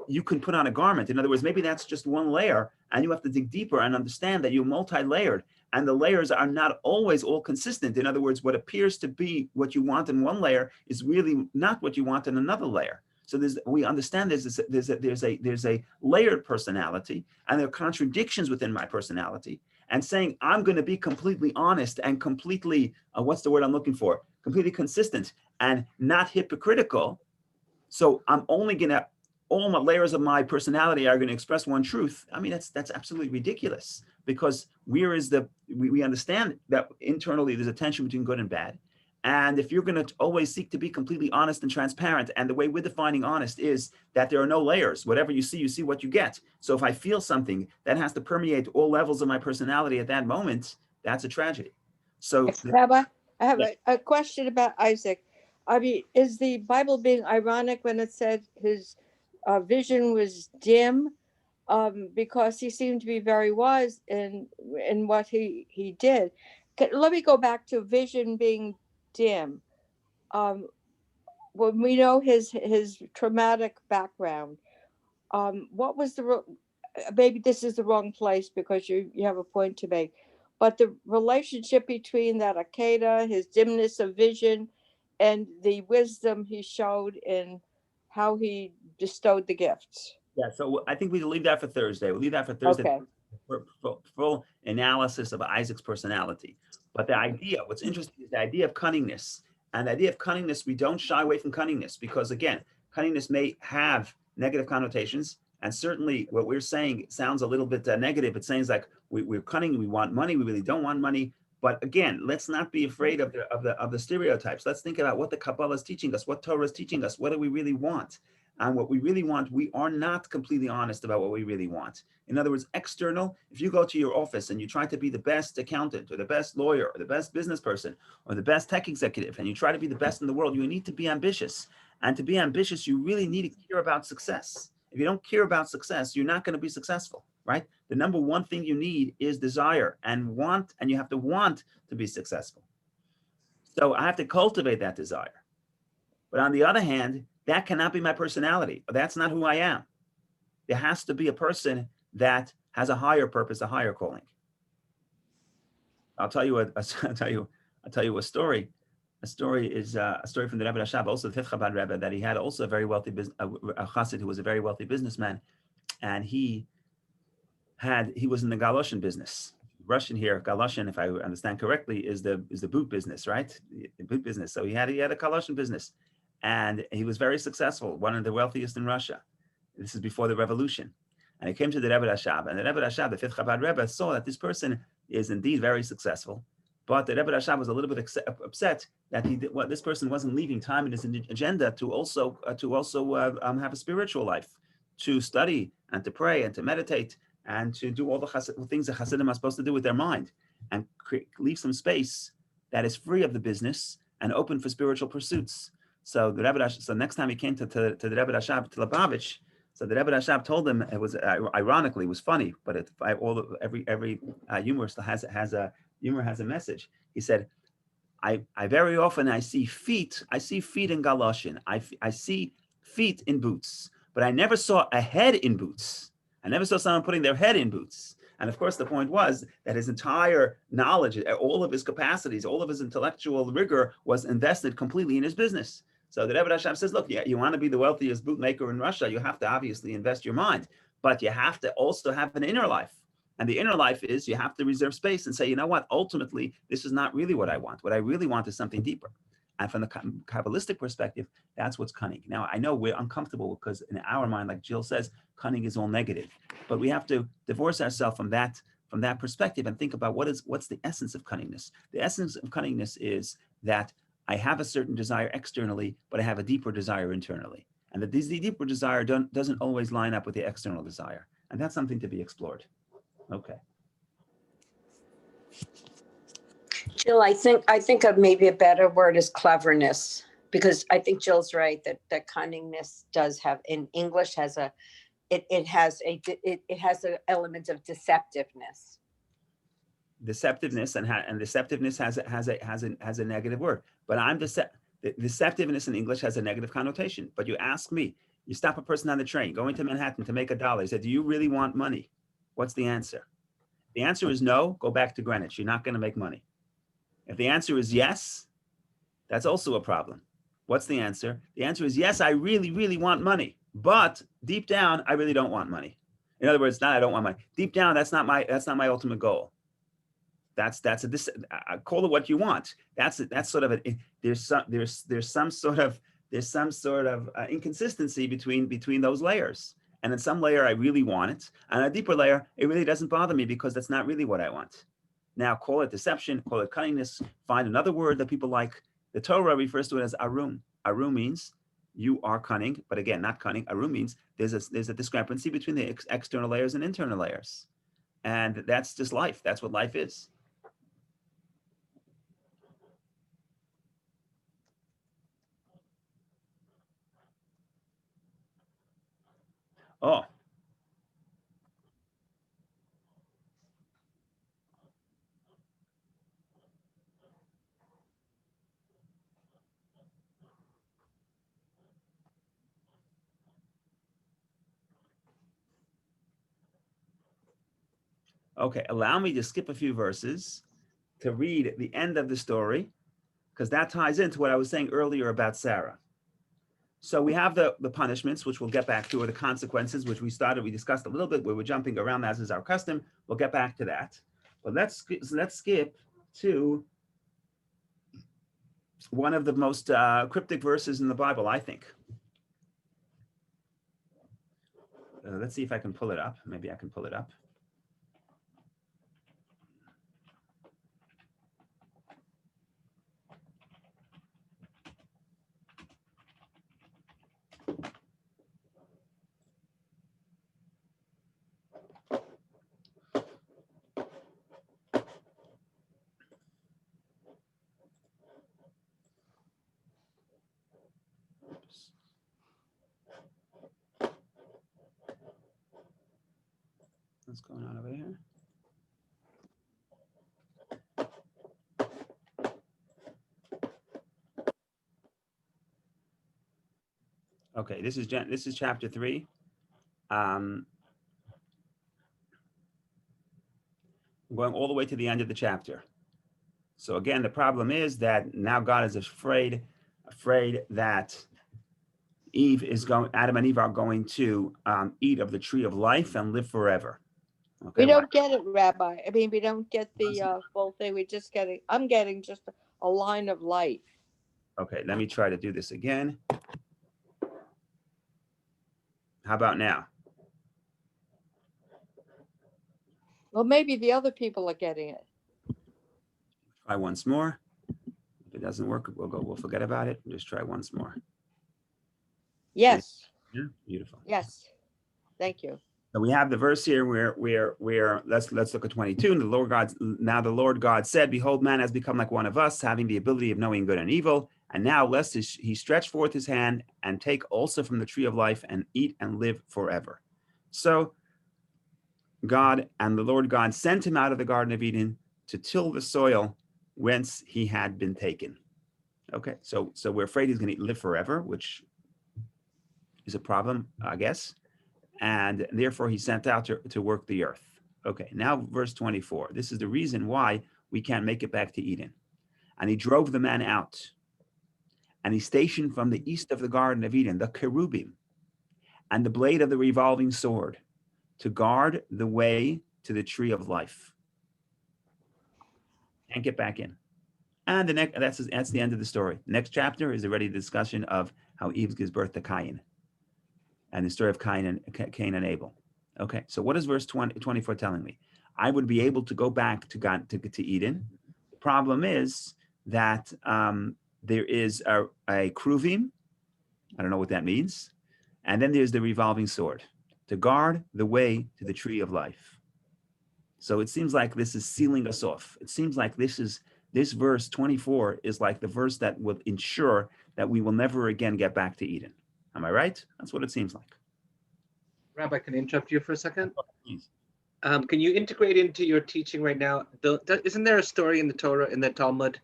you can put on a garment? In other words, maybe that's just one layer and you have to dig deeper and understand that you're multi-layered and the layers are not always all consistent. In other words, what appears to be what you want in one layer is really not what you want in another layer. So we understand there's a layered personality and there are contradictions within my personality. And saying I'm going to be completely honest and completely, what's the word I'm looking for? Completely consistent and not hypocritical. So I'm only going to, all my layers of my personality are going to express one truth. I mean, that's absolutely ridiculous, because we understand that internally there's a tension between good and bad. And if you're going to always seek to be completely honest and transparent, and the way we're defining honest is that there are no layers. Whatever you see what you get. So if I feel something that has to permeate all levels of my personality at that moment, that's a tragedy. So, Rabbi, I have a question about Isaac. I mean, is the Bible being ironic when it said his vision was dim? Because he seemed to be very wise in what he did. Let me go back to vision being dim. When we know his traumatic background, what was maybe this is the wrong place because you have a point to make, but the relationship between that Akedah, his dimness of vision, and the wisdom he showed in how he bestowed the gifts. Yeah, so I think we leave that for Thursday. We'll leave that for Thursday. Okay. For full analysis of Isaac's personality. But the idea, what's interesting is the idea of cunningness. And the idea of cunningness, we don't shy away from cunningness because, again, cunningness may have negative connotations. And certainly what we're saying sounds a little bit negative. It sounds like we're cunning, we want money, we really don't want money. But again, let's not be afraid of the stereotypes. Let's think about what the Kabbalah is teaching us, what Torah is teaching us, what do we really want? And what we really want, we are not completely honest about what we really want. In other words, external, if you go to your office and you try to be the best accountant or the best lawyer or the best business person or the best tech executive, and you try to be the best in the world, you need to be ambitious. And to be ambitious, you really need to care about success. If you don't care about success, you're not going to be successful, right? The number one thing you need is desire and want, and you have to want to be successful. So I have to cultivate that desire. But on the other hand, that cannot be my personality. That's not who I am. There has to be a person that has a higher purpose, a higher calling. I'll tell you a story. A story is a story from the Rebbe Rashab, also the Fifth Chabad Rebbe, that he had also a very wealthy a chassid who was a very wealthy businessman, and he was in the galoshin business. Russian here, galoshin, if I understand correctly, is the boot business, right? The boot business. So he had a galoshin business, and he was very successful, one of the wealthiest in Russia. This is before the revolution. And he came to the Rebbe Rashab, and the Rebbe Rashab, the Fifth Chabad Rebbe, saw that this person is indeed very successful, but the Rebbe Rashab was a little bit upset that this person wasn't leaving time in his agenda to also have a spiritual life, to study and to pray and to meditate and to do all the things that Hasidim are supposed to do with their mind, and leave some space that is free of the business and open for spiritual pursuits. So the Rebbe Rashab, so next time he came to the Rebbe Rashab, to Lubavitch, so the Rebbe Rashab told him, it was ironically, it was funny, but every humorist has a message. He said, I very often I see feet in galoshin, I see feet in boots, but I never saw a head in boots. I never saw someone putting their head in boots. And of course, the point was that his entire knowledge, all of his capacities, all of his intellectual rigor was invested completely in his business. So the Rebbe Rashab says, look, you want to be the wealthiest bootmaker in Russia, you have to obviously invest your mind, but you have to also have an inner life. And the inner life is you have to reserve space and say, you know what, ultimately, this is not really what I want. What I really want is something deeper. And from the Kabbalistic perspective, that's what's cunning. Now, I know we're uncomfortable because in our mind, like Jill says, cunning is all negative. But we have to divorce ourselves from that perspective and think about what's the essence of cunningness. The essence of cunningness is that I have a certain desire externally, but I have a deeper desire internally. And that the deeper desire doesn't always line up with the external desire. And that's something to be explored. Okay. Jill, I think of maybe a better word is cleverness, because I think Jill's right that cunningness does have, in English, has an element of deceptiveness. Deceptiveness and deceptiveness has a negative word. But deceptiveness in English has a negative connotation. But you ask me, you stop a person on the train going to Manhattan to make $1. He said, do you really want money? What's the answer? The answer is no, go back to Greenwich. You're not going to make money. If the answer is yes, that's also a problem. What's the answer? The answer is yes, I really, really want money. But deep down, I really don't want money. In other words, not I don't want money. Deep down, that's not my ultimate goal. That's call it what you want. That's sort of there's some sort of inconsistency between those layers. And in some layer, I really want it. And a deeper layer, it really doesn't bother me because that's not really what I want. Now, call it deception, call it cunningness, find another word that people like. The Torah refers to it as arum. Arum means you are cunning, but again, not cunning. Arum means there's a discrepancy between the external layers and internal layers. And that's just life. That's what life is. Oh. Okay, allow me to skip a few verses to read the end of the story, because that ties into what I was saying earlier about Sarah. So we have the punishments, which we'll get back to, or the consequences, which we discussed a little bit, where we're jumping around as is our custom. We'll get back to that. But let's skip to one of the most cryptic verses in the Bible, I think. Let's see if I can pull it up. Maybe I can pull it up. What's going on over here? Okay, this is chapter 3. I'm going all the way to the end of the chapter. So again, the problem is that now God is afraid that Adam and Eve are going to eat of the tree of life and live forever. Okay, We don't get it, Rabbi. I mean, we don't get the full thing. I'm getting just a line of light. okay, let me try to do this again. How about now? Well, maybe the other people are getting it. Try once more. If it doesn't work, we'll forget about it. Just try once more. Yes. Yeah, beautiful. Yes. Thank you. So we have the verse here where let's look at 22. And the Lord God said, behold, man has become like one of us, having the ability of knowing good and evil. And now lest he stretch forth his hand and take also from the tree of life and eat and live forever. So God and the Lord God sent him out of the Garden of Eden to till the soil whence he had been taken. Okay, so we're afraid he's going to live forever, which is a problem, I guess. And therefore he sent out to work the earth. Okay, now verse 24. This is the reason why we can't make it back to Eden. And he drove the man out. And he stationed from the east of the Garden of Eden the cherubim and the blade of the revolving sword to guard the way to the tree of life. Can't get back in. And that's the end of the story. Next chapter is already the discussion of how Eve gives birth to Cain and the story of Cain and Abel. Okay, so what is verse 24 telling me? I would be able to go back to Eden. The problem is that there is a kruvim. I don't know what that means. And then there's the revolving sword to guard the way to the tree of life. So it seems like this is sealing us off. It seems like this verse 24 is like the verse that will ensure that we will never again get back to Eden. Am I right? That's what it seems like. Rabbi, can I interrupt you for a second? Please. Can you integrate into your teaching right now? Isn't there a story in the Torah, in the Talmud,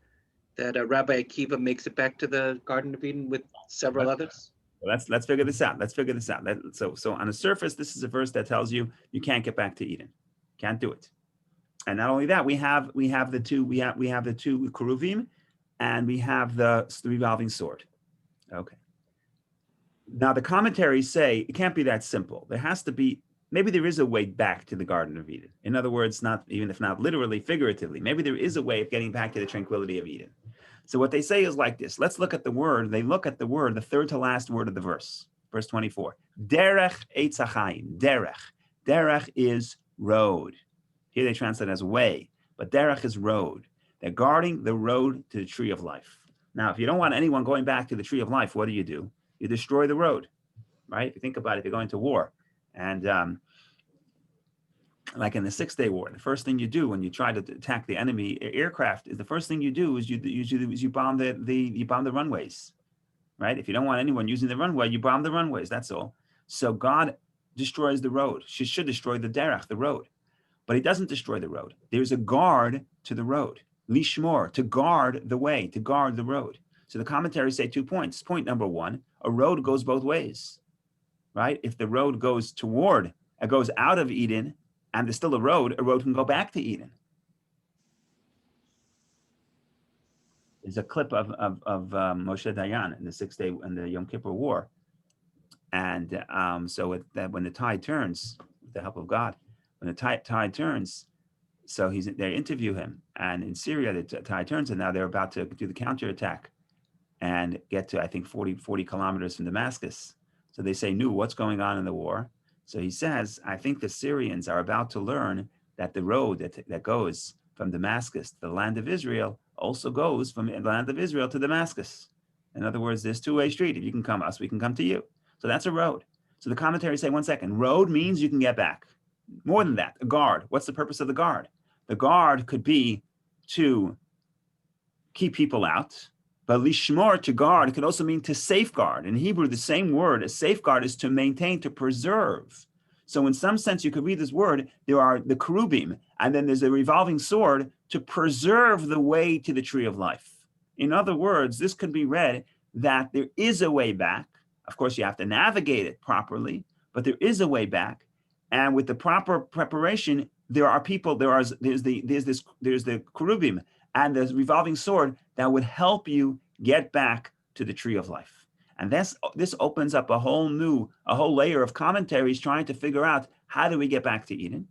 that Rabbi Akiva makes it back to the Garden of Eden with several others? Well, let's figure this out. So on the surface, this is a verse that tells you can't get back to Eden. Can't do it. And not only that, we have the two keruvim, and we have the revolving sword. Okay. Now the commentaries say it can't be that simple. There has to be, maybe there is a way back to the Garden of Eden. In other words, not even if not literally, figuratively, maybe there is a way of getting back to the tranquility of Eden. So what they say is like this. Let's look at the word. They look at the word, the third to last word of the verse, verse 24. Derech eitz hachayim. Derech. Derech is road. Here they translate as way, but derech is road. They're guarding the road to the tree of life. Now, if you don't want anyone going back to the tree of life, what do? You destroy the road, right? If you think about it, if you're going to war, and like in the 6-Day War, the first thing you do when you try to attack the enemy aircraft is the first thing you do is you bomb the runways, right? If you don't want anyone using the runway, you bomb the runways. That's all. So God destroys the road. She should destroy the derech, the road, but He doesn't destroy the road. There's a guard to the road, lishmor, to guard the way, to guard the road. So the commentaries say 2 points. Point number 1: a road goes both ways, right? If the road goes out of Eden, and there's still a road can go back to Eden. There's a clip of Moshe Dayan in the 6-Day in the Yom Kippur War, and that when the tide turns, with the help of God, when the tide turns, so they interview him, and in Syria the tide turns, and now they're about to do the counterattack and get to, I think, 40 kilometers from Damascus. So they say, "Nu, what's going on in the war?" So he says, I think the Syrians are about to learn that the road that goes from Damascus to the land of Israel also goes from the land of Israel to Damascus. In other words, there's two-way street. If you can come to us, we can come to you. So that's a road. So the commentaries say, 1 second, road means you can get back. More than that, a guard. What's the purpose of the guard? The guard could be to keep people out, but lishmor, to guard, it could also mean to safeguard. In Hebrew, the same word as safeguard is to maintain, to preserve. So in some sense, you could read this word, there are the cherubim, and then there's a revolving sword to preserve the way to the tree of life. In other words, this could be read that there is a way back, Of course, you have to navigate it properly, but there is a way back. And with the proper preparation, there are people, there's the cherubim and the revolving sword that would help you get back to the tree of life. And this opens up a whole layer of commentaries trying to figure out, how do we get back to Eden?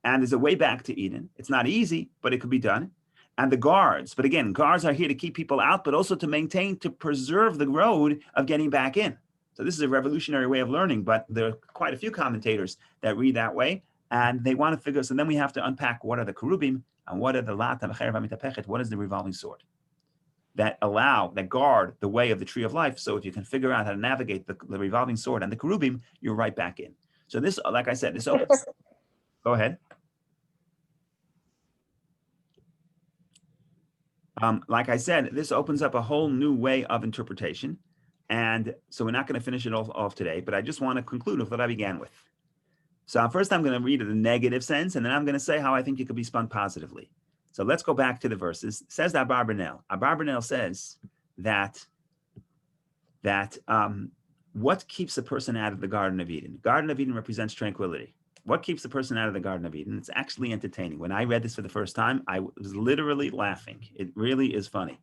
And there's a way back to Eden. It's not easy, but it could be done. And the guards, but again, guards are here to keep people out, but also to preserve the road of getting back in. So this is a revolutionary way of learning, but there are quite a few commentators that read that way, and they want to figure. So then we have to unpack, what are the cherubim and what are the what is the revolving sword that guard the way of the tree of life. So if you can figure out how to navigate the revolving sword and the cherubim, you're right back in. So this, like I said, this opens. Go ahead. Like I said, this opens up a whole new way of interpretation. And so we're not going to finish it off today, but I just want to conclude with what I began with. So first I'm going to read it in a negative sense, and then I'm going to say how I think it could be spun positively. So let's go back to the verses. It says that Abarbanel says that what keeps a person out of the Garden of Eden? Garden of Eden represents tranquility. What keeps a person out of the Garden of Eden? It's actually entertaining. When I read this for the first time, I was literally laughing. It really is funny.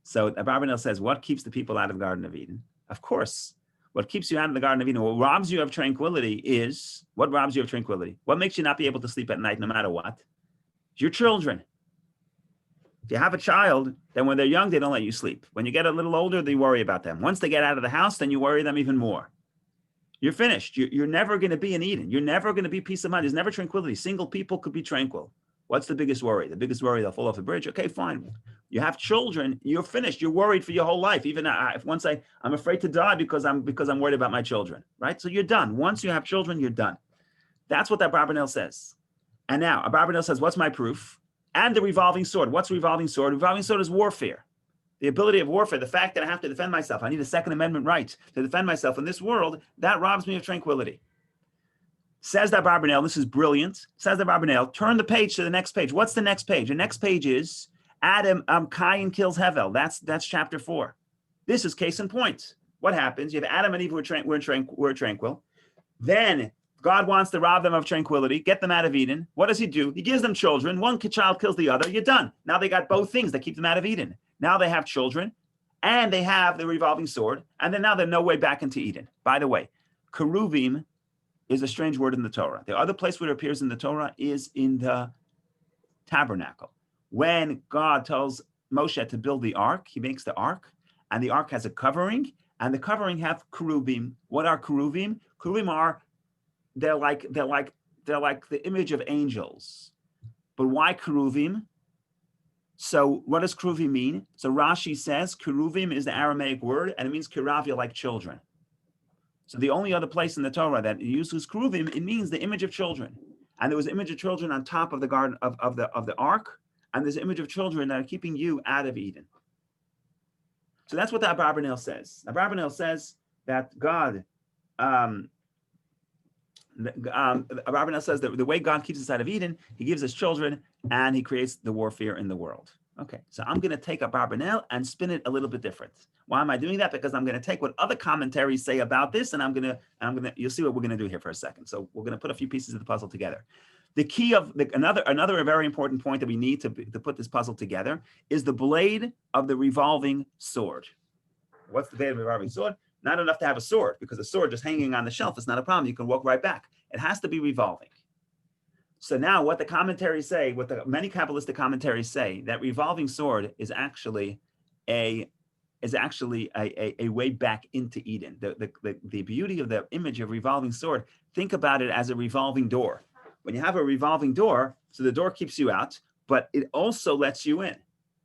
So Abarbanel says, what keeps the people out of the Garden of Eden? Of course, what keeps you out of the Garden of Eden, what robs you of tranquility is, what robs you of tranquility? What makes you not be able to sleep at night no matter what? Your children. If you have a child, then when they're young, they don't let you sleep. When you get a little older, they worry about them. Once they get out of the house, then you worry them even more. You're finished. You're never going to be in Eden. You're never going to be peace of mind. There's never tranquility. Single people could be tranquil. What's the biggest worry? The biggest worry, they'll fall off the bridge. Okay, fine. You have children, you're finished. You're worried for your whole life. Even if once I'm afraid to die because I'm worried about my children, right? So you're done. Once you have children, you're done. That's what that Abarbanel says. And now Abarbanel says, what's my proof? And the revolving sword. What's revolving sword? Revolving sword is warfare. The ability of warfare, the fact that I have to defend myself. I need a Second Amendment right to defend myself in this world. That robs me of tranquility. Says that Abarbanel, this is brilliant. Says that Abarbanel, turn the page to the next page. What's the next page? The next page is Adam, Cain kills Hevel. That's chapter 4. This is case in point. What happens? You have Adam and Eve who are tranquil. Then God wants to rob them of tranquility, get them out of Eden. What does he do? He gives them children. One child kills the other. You're done. Now they got both things that keep them out of Eden. Now they have children, and they have the revolving sword, and then now they're no way back into Eden. By the way, Keruvim is a strange word in the Torah. The other place where it appears in the Torah is in the tabernacle. When God tells Moshe to build the ark, he makes the ark, and the ark has a covering, and the covering have Keruvim. What are Keruvim? Keruvim they're like the image of angels. But why Keruvim? So what does Keruvim mean? So Rashi says Keruvim is the Aramaic word, and it means Kiravia, like children. So the only other place in the Torah that uses Keruvim, it means the image of children. And there was an image of children on top of the garden of the ark, and there's an image of children that are keeping you out of Eden. So that's what the Abarbanel says. Abarbanel says that God, Abarbanel says that the way God keeps us out of Eden, he gives us children, and he creates the warfare in the world. Okay, so I'm going to take Abarbanel and spin it a little bit different. Why am I doing that? Because I'm going to take what other commentaries say about this, and you'll see what we're going to do here for a second. So we're going to put a few pieces of the puzzle together. The key of another very important point that we need to put this puzzle together is the blade of the revolving sword. What's the blade of the revolving sword? Not enough to have a sword, because a sword just hanging on the shelf is not a problem. You can walk right back. It has to be revolving. So now what the commentaries say, what the many Kabbalistic commentaries say, that revolving sword is actually a way back into Eden. The beauty of the image of revolving sword, think about it as a revolving door. When you have a revolving door, so the door keeps you out, but it also lets you in.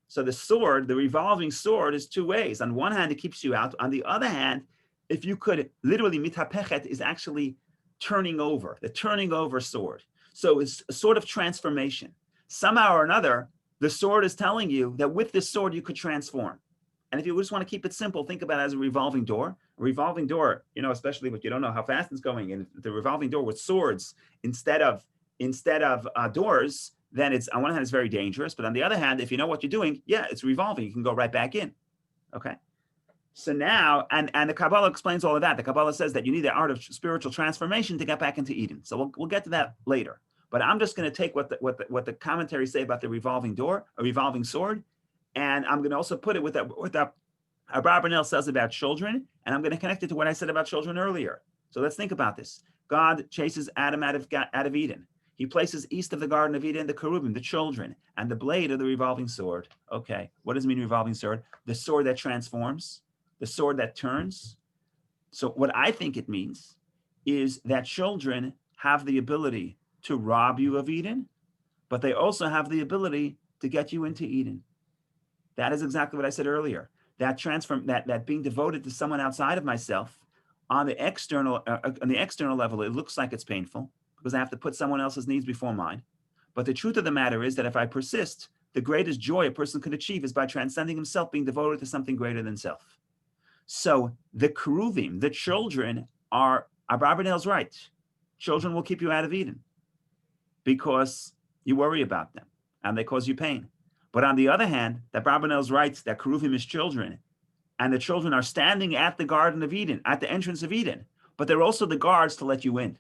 So the sword, the revolving sword, is two ways. On one hand, it keeps you out. On the other hand, if you could, literally, mitapechet is actually turning over, the turning over sword. So it's a sort of transformation. Somehow or another, the sword is telling you that with this sword, you could transform. And if you just want to keep it simple, think about it as a revolving door. A revolving door, especially if you don't know how fast it's going, and the revolving door with swords instead of doors, then it's, on one hand, it's very dangerous. But on the other hand, if you know what you're doing, yeah, it's revolving. You can go right back in. Okay. So now, and the Kabbalah explains all of that. The Kabbalah says that you need the art of spiritual transformation to get back into Eden. So we'll get to that later. But I'm just going to take what the commentaries say about the revolving door, a revolving sword, and I'm going to also put it with that Abarbanel says about children, and I'm going to connect it to what I said about children earlier. So let's think about this. God chases Adam out of Eden. He places east of the Garden of Eden the cherubim, the children, and the blade of the revolving sword. Okay, what does it mean revolving sword? The sword that transforms, the sword that turns. So what I think it means is that children have the ability to rob you of Eden, but they also have the ability to get you into Eden. That is exactly what I said earlier. That being devoted to someone outside of myself on the external level, it looks like it's painful because I have to put someone else's needs before mine. But the truth of the matter is that if I persist, the greatest joy a person can achieve is by transcending himself, being devoted to something greater than self. So the keruvim, the children are, Abarbanel's right. Children will keep you out of Eden because you worry about them and they cause you pain. But on the other hand, that Abarbanel's right, that keruvim is children, and the children are standing at the Garden of Eden, at the entrance of Eden, but they're also the guards to let you in.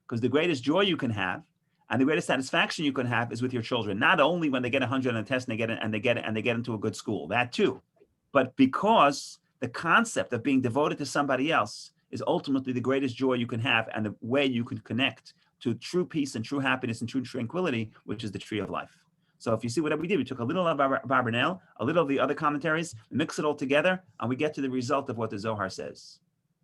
Because the greatest joy you can have and the greatest satisfaction you can have is with your children, not only when they get 100 on a test and they get into a good school, that too, but because the concept of being devoted to somebody else is ultimately the greatest joy you can have and the way you can connect to true peace and true happiness and true tranquility, which is the tree of life. So if you see what we did, we took a little of Abarbanel, a little of the other commentaries, mix it all together, and we get to the result of what the Zohar says.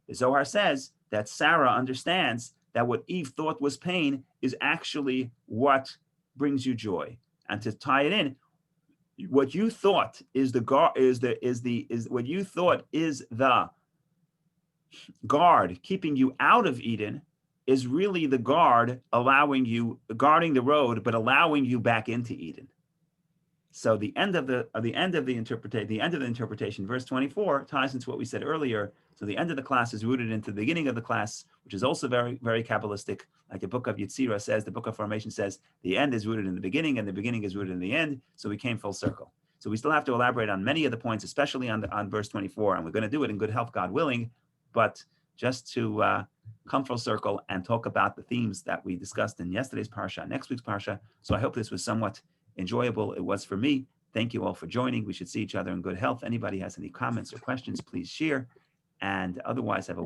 The Zohar says that Sarah understands that what Eve thought was pain is actually what brings you joy. And to tie it in, what you thought is the guard keeping you out of Eden is really the guard guarding the road, but allowing you back into Eden. So the end of the interpretation, verse 24, ties into what we said earlier. So the end of the class is rooted into the beginning of the class, which is also very, very Kabbalistic. Like the book of Yetzirah says, the book of Formation says, the end is rooted in the beginning and the beginning is rooted in the end. So we came full circle. So we still have to elaborate on many of the points, especially on verse 24, and we're going to do it in good health, God willing. But just to come full circle and talk about the themes that we discussed in yesterday's parsha, next week's parsha. So I hope this was somewhat enjoyable. It was for me. Thank you all for joining. We should see each other in good health. Anybody has any comments or questions, please share. And otherwise, have a